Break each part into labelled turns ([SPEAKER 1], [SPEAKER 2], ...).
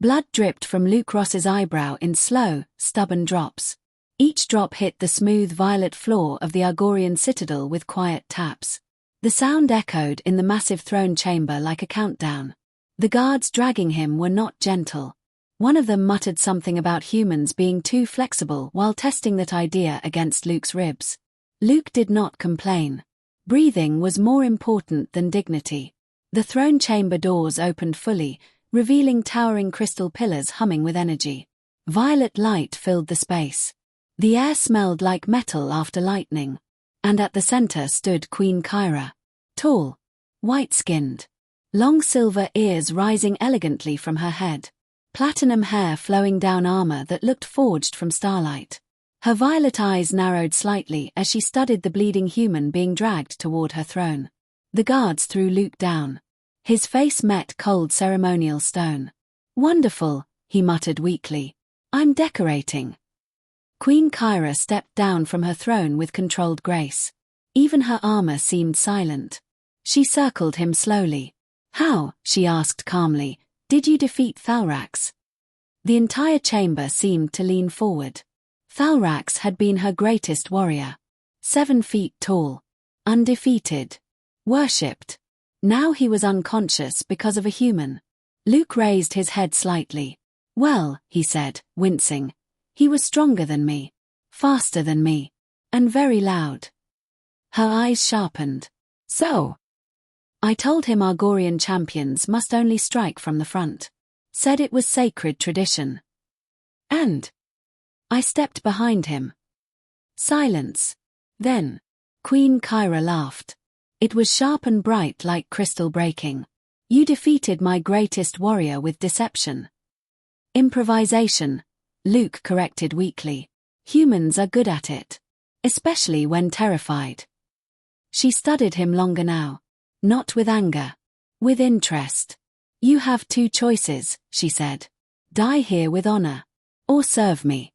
[SPEAKER 1] Blood dripped from Luke Ross's eyebrow in slow, stubborn drops. Each drop hit the smooth violet floor of the Argorian citadel with quiet taps. The sound echoed in the massive throne chamber like a countdown. The guards dragging him were not gentle. One of them muttered something about humans being too flexible while testing that idea against Luke's ribs. Luke did not complain. Breathing was more important than dignity. The throne chamber doors opened fully, revealing towering crystal pillars humming with energy. Violet light filled the space. The air smelled like metal after lightning. And at the center stood Queen Kyra. Tall, white-skinned. Long silver ears rising elegantly from her head. Platinum hair flowing down armor that looked forged from starlight. Her violet eyes narrowed slightly as she studied the bleeding human being dragged toward her throne. The guards threw Luke down. His face met cold ceremonial stone. "Wonderful," he muttered weakly. "I'm decorating." Queen Kyra stepped down from her throne with controlled grace. Even her armor seemed silent. She circled him slowly. "How," she asked calmly, "did you defeat Thalrax?" The entire chamber seemed to lean forward. Thalrax had been her greatest warrior. 7 feet tall. Undefeated. Worshipped. Now he was unconscious because of a human. Luke raised his head slightly. "Well," he said, wincing, "he was stronger than me. Faster than me. And very loud." Her eyes sharpened. "So?" "I told him Argorian champions must only strike from the front. Said it was sacred tradition. And I stepped behind him." Silence. Then Queen Kyra laughed. It was sharp and bright like crystal breaking. "You defeated my greatest warrior with deception." "Improvisation," Luke corrected weakly. "Humans are good at it. Especially when terrified." She studied him longer now. Not with anger. With interest. "You have 2 choices," she said. "Die here with honor. Or serve me."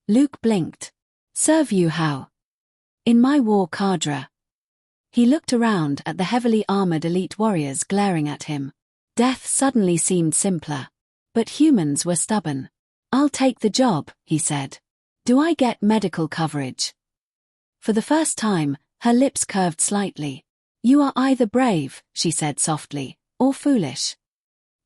[SPEAKER 1] Luke blinked. "Serve you how?" "In my war cadre." He looked around at the heavily armored elite warriors glaring at him. Death suddenly seemed simpler. But humans were stubborn. "I'll take the job," he said. "Do I get medical coverage?" For the first time, her lips curved slightly. "You are either brave," she said softly, "or foolish."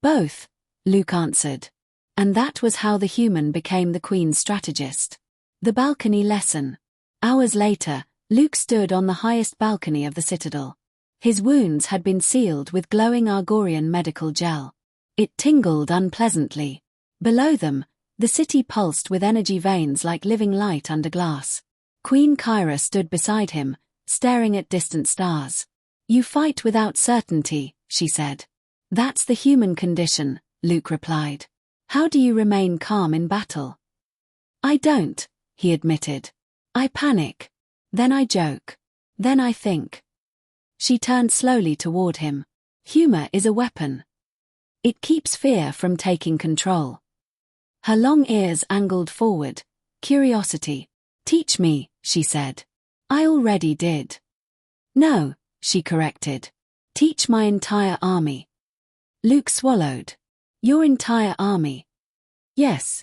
[SPEAKER 1] "Both," Luke answered. And that was how the human became the Queen's strategist. The balcony lesson. Hours later, Luke stood on the highest balcony of the citadel. His wounds had been sealed with glowing Argorian medical gel. It tingled unpleasantly. Below them, the city pulsed with energy veins like living light under glass. Queen Kyra stood beside him, staring at distant stars. "You fight without certainty," she said. "That's the human condition," Luke replied. "How do you remain calm in battle?" "I don't," he admitted. "I panic. Then I joke. Then I think." She turned slowly toward him. "Humor is a weapon. It keeps fear from taking control." Her long ears angled forward. Curiosity. "Teach me," she said. "I already did." "No," she corrected. "Teach my entire army." Luke swallowed. "Your entire army?" "Yes."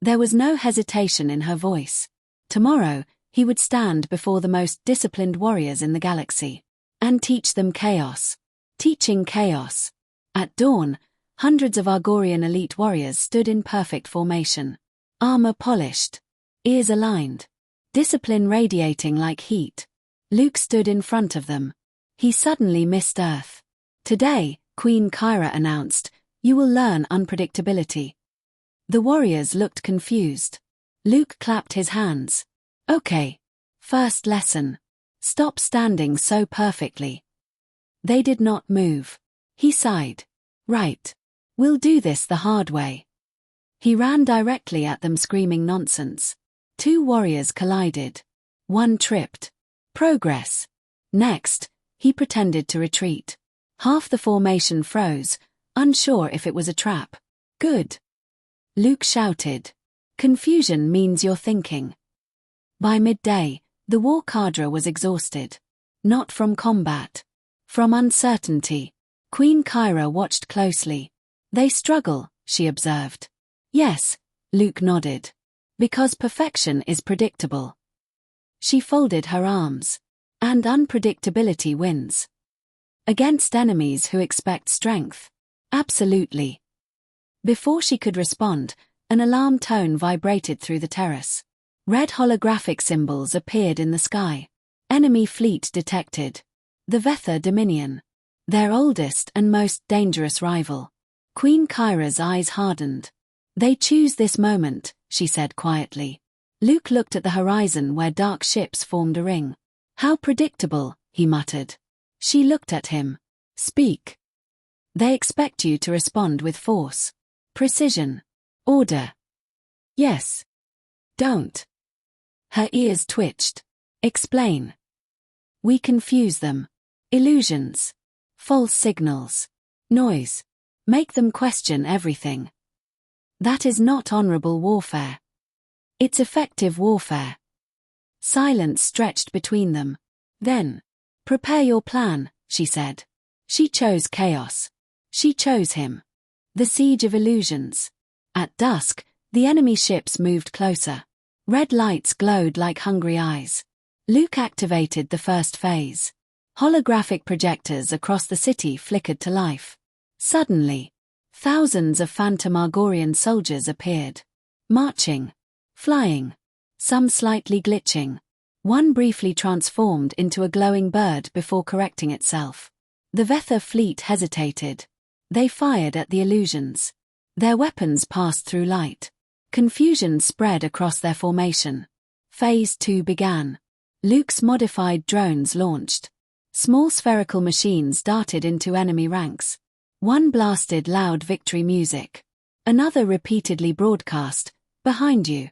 [SPEAKER 1] There was no hesitation in her voice. Tomorrow, he would stand before the most disciplined warriors in the galaxy. And teach them chaos. Teaching chaos. At dawn, hundreds of Argorian elite warriors stood in perfect formation. Armor polished. Ears aligned. Discipline radiating like heat. Luke stood in front of them. He suddenly missed Earth. "Today," Queen Kyra announced, "you will learn unpredictability." The warriors looked confused. Luke clapped his hands. "Okay. First lesson. Stop standing so perfectly." They did not move. He sighed. "Right. We'll do this the hard way." He ran directly at them screaming nonsense. 2 warriors collided. One tripped. Progress. Next, he pretended to retreat. Half the formation froze, unsure if it was a trap. "Good." Luke shouted. "Confusion means you're thinking." By midday, the war cadre was exhausted. Not from combat. From uncertainty. Queen Kyra watched closely. "They struggle," she observed. Yes, Luke nodded. Because perfection is predictable. She folded her arms. And unpredictability wins. Against enemies who expect strength. Absolutely. Before she could respond, an alarm tone vibrated through the terrace. Red holographic symbols appeared in the sky. Enemy fleet detected. The Vetha Dominion. Their oldest and most dangerous rival. Queen Kyra's eyes hardened. They choose this moment, she said quietly. Luke looked at the horizon where dark ships formed a ring. How predictable, he muttered. She looked at him. Speak. They expect you to respond with force. Precision. Order. Yes. Don't. Her ears twitched. Explain. We confuse them. Illusions. False signals. Noise. Make them question everything. That is not honorable warfare. It's effective warfare. Silence stretched between them. Then, prepare your plan, she said. She chose chaos. She chose him. The siege of illusions. At dusk, the enemy ships moved closer. Red lights glowed like hungry eyes. Luke activated the first phase. Holographic projectors across the city flickered to life. Suddenly, thousands of phantom Argorian soldiers appeared. Marching. Flying. Some slightly glitching. One briefly transformed into a glowing bird before correcting itself. The Vetha fleet hesitated. They fired at the illusions. Their weapons passed through light. Confusion spread across their formation. Phase 2 began. Luke's modified drones launched. Small spherical machines darted into enemy ranks. One blasted loud victory music. Another repeatedly broadcast, "Behind you."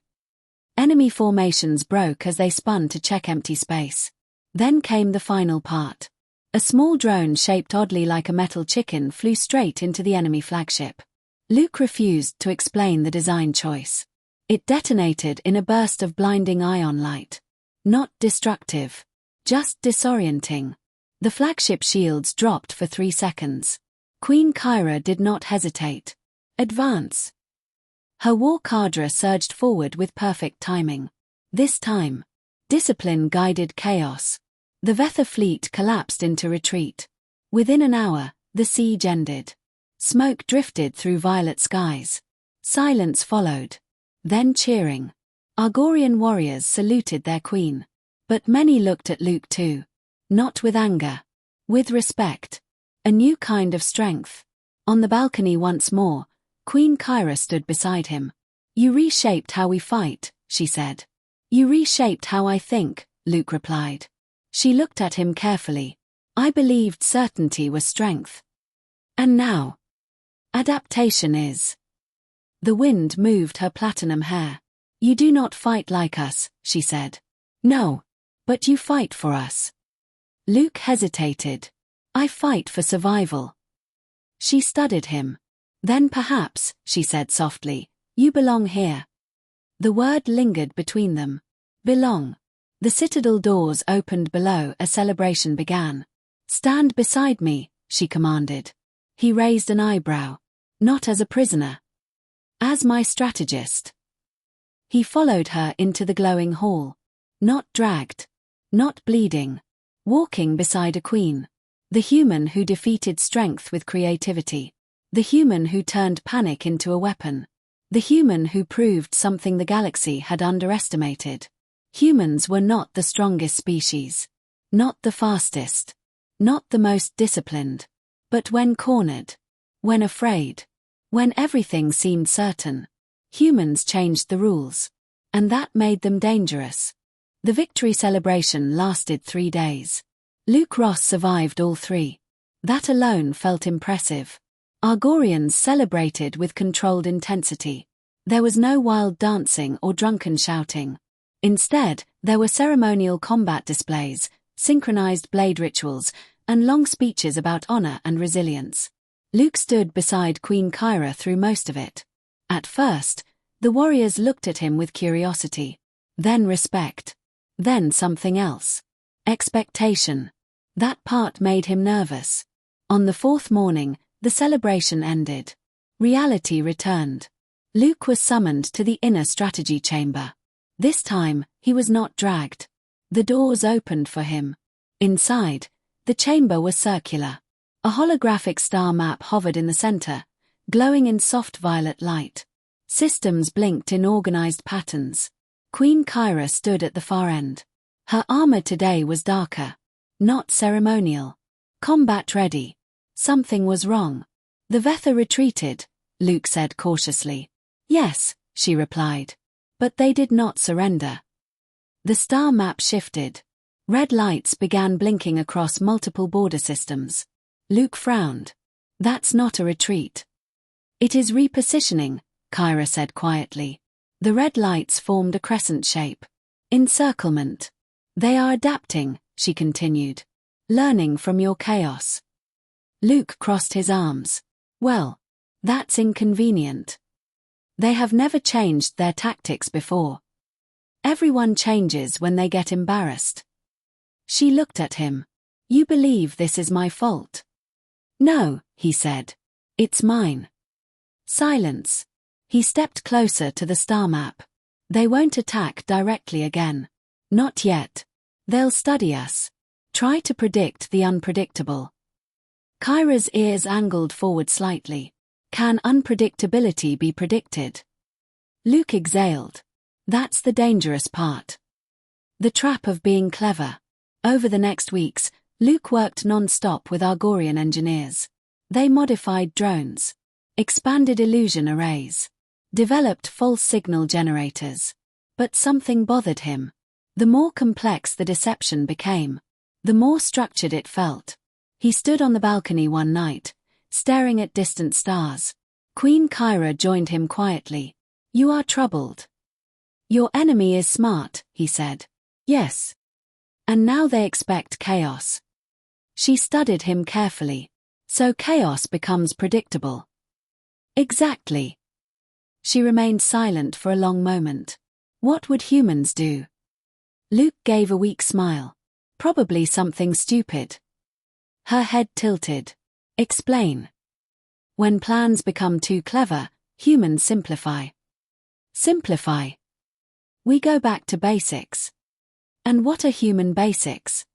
[SPEAKER 1] Enemy formations broke as they spun to check empty space. Then came the final part. A small drone shaped oddly like a metal chicken flew straight into the enemy flagship. Luke refused to explain the design choice. It detonated in a burst of blinding ion light. Not destructive. Just disorienting. The flagship shields dropped for 3 seconds. Queen Kyra did not hesitate. Advance. Her war cadre surged forward with perfect timing. This time, discipline guided chaos. The Vetha fleet collapsed into retreat. Within an hour, the siege ended. Smoke drifted through violet skies. Silence followed. Then cheering. Argorian warriors saluted their queen. But many looked at Luke too. Not with anger. With respect. A new kind of strength. On the balcony once more, Queen Kyra stood beside him. You reshaped how we fight, she said. You reshaped how I think, Luke replied. She looked at him carefully. I believed certainty was strength. And now? Adaptation is. The wind moved her platinum hair. You do not fight like us, she said. No. But you fight for us. Luke hesitated. I fight for survival. She studied him. Then perhaps, she said softly, you belong here. The word lingered between them. Belong. The citadel doors opened below. A celebration began. Stand beside me, she commanded. He raised an eyebrow. Not as a prisoner. As my strategist. He followed her into the glowing hall. Not dragged. Not bleeding. Walking beside a queen. The human who defeated strength with creativity. The human who turned panic into a weapon. The human who proved something the galaxy had underestimated. Humans were not the strongest species. Not the fastest. Not the most disciplined. But when cornered. When afraid. When everything seemed certain. Humans changed the rules. And that made them dangerous. The victory celebration lasted 3 days. Luke Ross survived all 3. That alone felt impressive. Argorians celebrated with controlled intensity. There was no wild dancing or drunken shouting. Instead, there were ceremonial combat displays, synchronized blade rituals, and long speeches about honor and resilience. Luke stood beside Queen Kyra through most of it. At first, the warriors looked at him with curiosity. Then respect. Then something else. Expectation. That part made him nervous. On the 4th morning, the celebration ended. Reality returned. Luke was summoned to the inner strategy chamber. This time, he was not dragged. The doors opened for him. Inside, the chamber was circular. A holographic star map hovered in the center, glowing in soft violet light. Systems blinked in organized patterns. Queen Kyra stood at the far end. Her armor today was darker. Not ceremonial. Combat ready. Something was wrong. The Vetha retreated, Luke said cautiously. Yes, she replied. But they did not surrender. The star map shifted. Red lights began blinking across multiple border systems. Luke frowned. That's not a retreat. It is repositioning, Kyra said quietly. The red lights formed a crescent shape. Encirclement. They are adapting, she continued. Learning from your chaos. Luke crossed his arms. Well, that's inconvenient. They have never changed their tactics before. Everyone changes when they get embarrassed. She looked at him. You believe this is my fault? No, he said. It's mine. Silence. He stepped closer to the star map. They won't attack directly again. Not yet. They'll study us. Try to predict the unpredictable. Kyra's ears angled forward slightly. Can unpredictability be predicted? Luke exhaled. That's the dangerous part. The trap of being clever. Over the next weeks, Luke worked non-stop with Argorian engineers. They modified drones, expanded illusion arrays, developed false signal generators. But something bothered him. The more complex the deception became, the more structured it felt. He stood on the balcony one night, staring at distant stars. Queen Kyra joined him quietly. You are troubled. Your enemy is smart, he said. Yes. And now they expect chaos. She studied him carefully. So chaos becomes predictable. Exactly. She remained silent for a long moment. What would humans do? Luke gave a weak smile. Probably something stupid. Her head tilted. Explain. When plans become too clever, humans simplify. Simplify. We go back to basics. And what are human basics?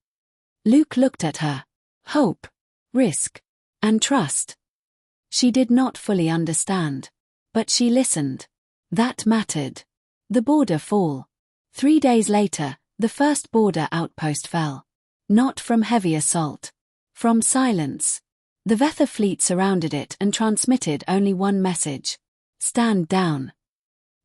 [SPEAKER 1] Luke looked at her. Hope, risk, and trust. She did not fully understand. But she listened. That mattered. The border fall. 3 days later, the first border outpost fell. Not from heavy assault. From silence. The Vetha fleet surrounded it and transmitted only one message. Stand down.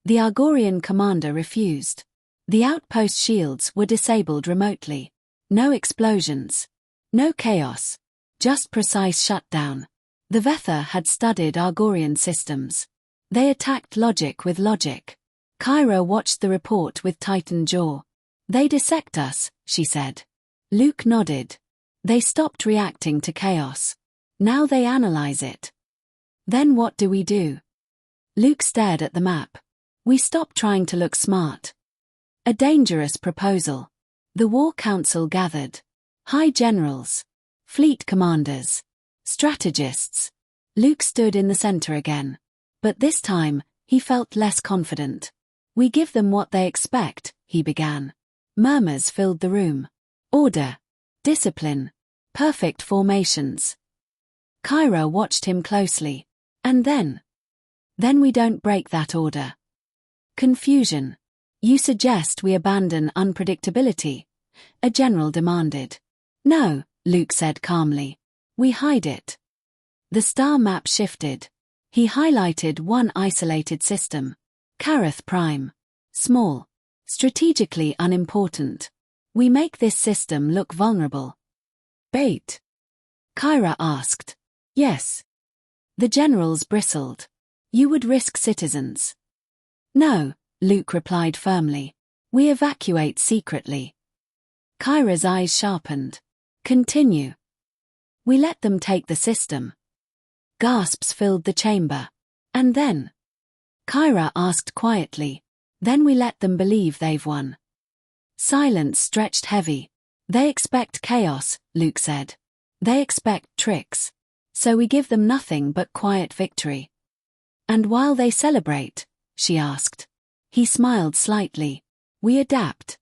[SPEAKER 1] The Argorian commander refused. The outpost shields were disabled remotely. No explosions. No chaos. Just precise shutdown. The Vetha had studied Argorian systems. They attacked logic with logic. Kyra watched the report with tightened jaw. They dissect us, she said. Luke nodded. They stopped reacting to chaos. Now they analyze it. Then what do we do? Luke stared at the map. We stop trying to look smart. A dangerous proposal. The War Council gathered. High generals. Fleet commanders. Strategists. Luke stood in the center again. But this time, he felt less confident. We give them what they expect, he began. Murmurs filled the room. Order. Discipline. Perfect formations. Kyra watched him closely. And then? Then we don't break that order. Confusion. You suggest we abandon unpredictability? A general demanded. No, Luke said calmly. We hide it. The star map shifted. He highlighted one isolated system. Karath Prime. Small. Strategically unimportant. We make this system look vulnerable. Bait? Kyra asked. Yes. The generals bristled. You would risk citizens. No, Luke replied firmly. We evacuate secretly. Kyra's eyes sharpened. Continue. We let them take the system. Gasps filled the chamber. And then? Kyra asked quietly. Then we let them believe they've won. Silence stretched heavy. They expect chaos, Luke said. They expect tricks. So we give them nothing but quiet victory. And while they celebrate? She asked. He smiled slightly. We adapt.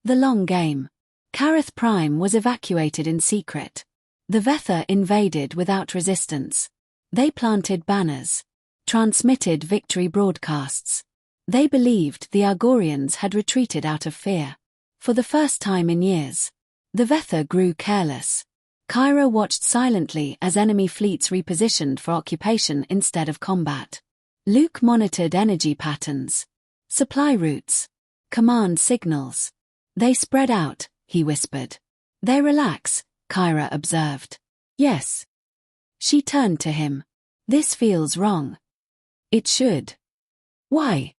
[SPEAKER 1] The long game. Kareth Prime was evacuated in secret. The Vetha invaded without resistance. They planted banners. Transmitted victory broadcasts. They believed the Argorians had retreated out of fear. For the first time in years, the Vetha grew careless. Kyra watched silently as enemy fleets repositioned for occupation instead of combat. Luke monitored energy patterns, supply routes, command signals. They spread out, he whispered. They relax, Kyra observed. Yes. She turned to him. This feels wrong. It should. Why?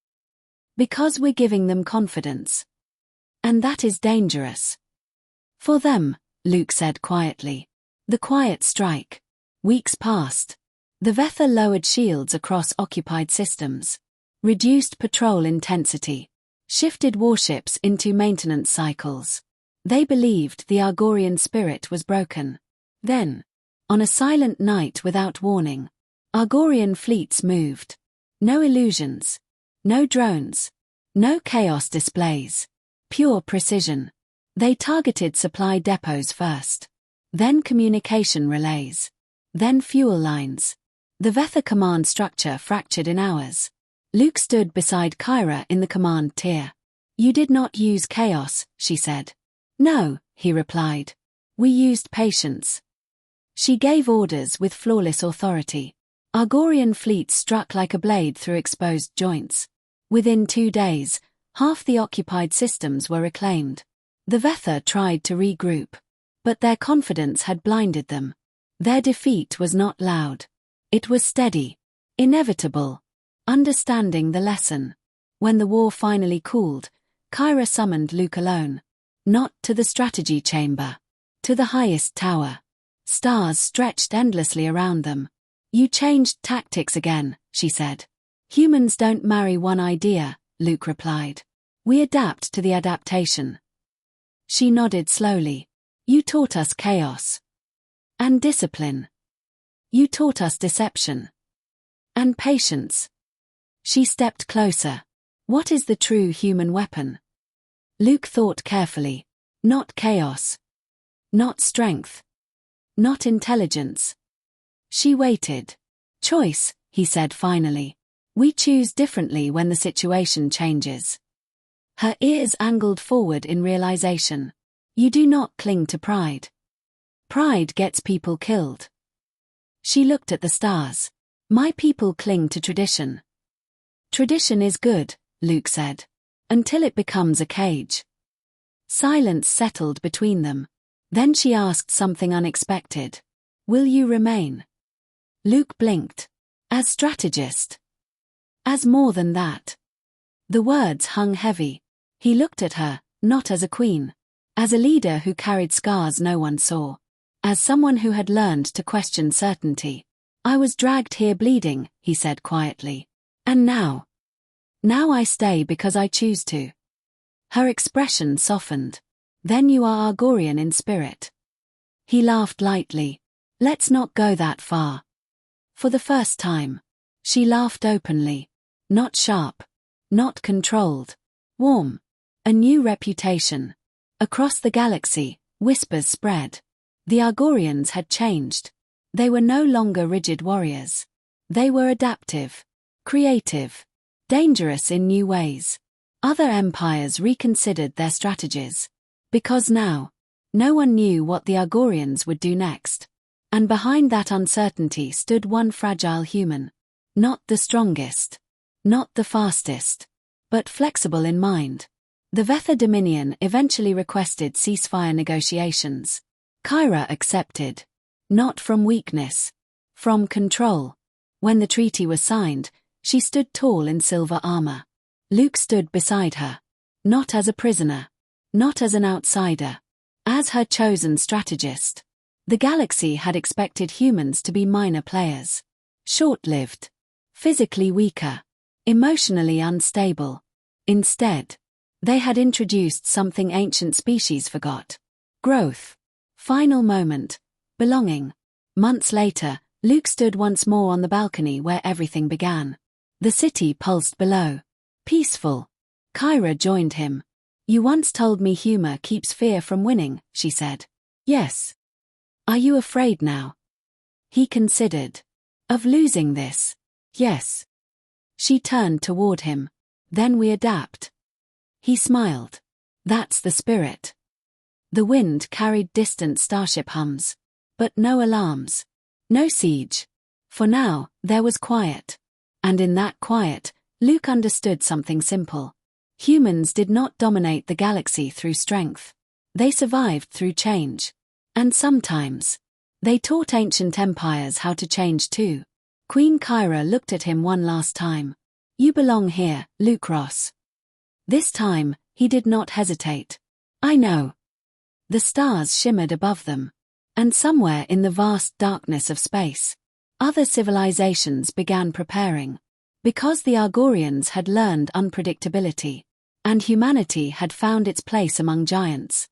[SPEAKER 1] Because we're giving them confidence. And that is dangerous. For them, Luke said quietly. The quiet strike. Weeks passed. The Vetha lowered shields across occupied systems. Reduced patrol intensity. Shifted warships into maintenance cycles. They believed the Argorian spirit was broken. Then, on a silent night without warning, Argorian fleets moved. No illusions. No drones. No chaos displays. Pure precision. They targeted supply depots first. Then communication relays. Then fuel lines. The Vetha command structure fractured in hours. Luke stood beside Kyra in the command tier. You did not use chaos, she said. No, he replied. We used patience. She gave orders with flawless authority. Argorian fleets struck like a blade through exposed joints. Within 2 days, half the occupied systems were reclaimed. The Vetha tried to regroup. But their confidence had blinded them. Their defeat was not loud. It was steady. Inevitable. Understanding the lesson. When the war finally cooled, Kyra summoned Luke alone. Not to the strategy chamber. To the highest tower. Stars stretched endlessly around them. You changed tactics again, she said. Humans don't marry one idea, Luke replied. We adapt to the adaptation. She nodded slowly. You taught us chaos. And discipline. You taught us deception. And patience. She stepped closer. What is the true human weapon? Luke thought carefully. Not chaos. Not strength. Not intelligence. She waited. Choice, he said finally. We choose differently when the situation changes. Her ears angled forward in realization. You do not cling to pride. Pride gets people killed. She looked at the stars. My people cling to tradition. Tradition is good, Luke said. Until it becomes a cage. Silence settled between them. Then she asked something unexpected. Will you remain? Luke blinked. As strategist. As more than that. The words hung heavy. He looked at her, not as a queen. As a leader who carried scars no one saw. As someone who had learned to question certainty. I was dragged here bleeding, he said quietly. And now? Now I stay because I choose to. Her expression softened. Then you are Argorian in spirit. He laughed lightly. Let's not go that far. For the first time. She laughed openly. Not sharp. Not controlled. Warm. A new reputation. Across the galaxy, whispers spread. The Argorians had changed. They were no longer rigid warriors. They were adaptive. Creative. Dangerous in new ways. Other empires reconsidered their strategies. Because now, no one knew what the Argorians would do next. And behind that uncertainty stood one fragile human. Not the strongest. Not the fastest. But flexible in mind. The Vetha Dominion eventually requested ceasefire negotiations. Kyra accepted. Not from weakness. From control. When the treaty was signed, she stood tall in silver armor. Luke stood beside her. Not as a prisoner. Not as an outsider. As her chosen strategist. The galaxy had expected humans to be minor players. Short-lived. Physically weaker. Emotionally unstable. Instead, they had introduced something ancient species forgot. Growth. Final moment. Belonging. Months later, Luke stood once more on the balcony where everything began. The city pulsed below. Peaceful. Kyra joined him. You once told me humor keeps fear from winning, she said. Yes. Are you afraid now? He considered. Of losing this? Yes. She turned toward him. Then we adapt. He smiled. That's the spirit. The wind carried distant starship hums. But no alarms. No siege. For now, there was quiet. And in that quiet, Luke understood something simple. Humans did not dominate the galaxy through strength. They survived through change. And sometimes, they taught ancient empires how to change too. Queen Kyra looked at him one last time. You belong here, Luke Ross. This time, he did not hesitate. I know. The stars shimmered above them. And somewhere in the vast darkness of space, other civilizations began preparing. Because the Argorians had learned unpredictability, and humanity had found its place among giants.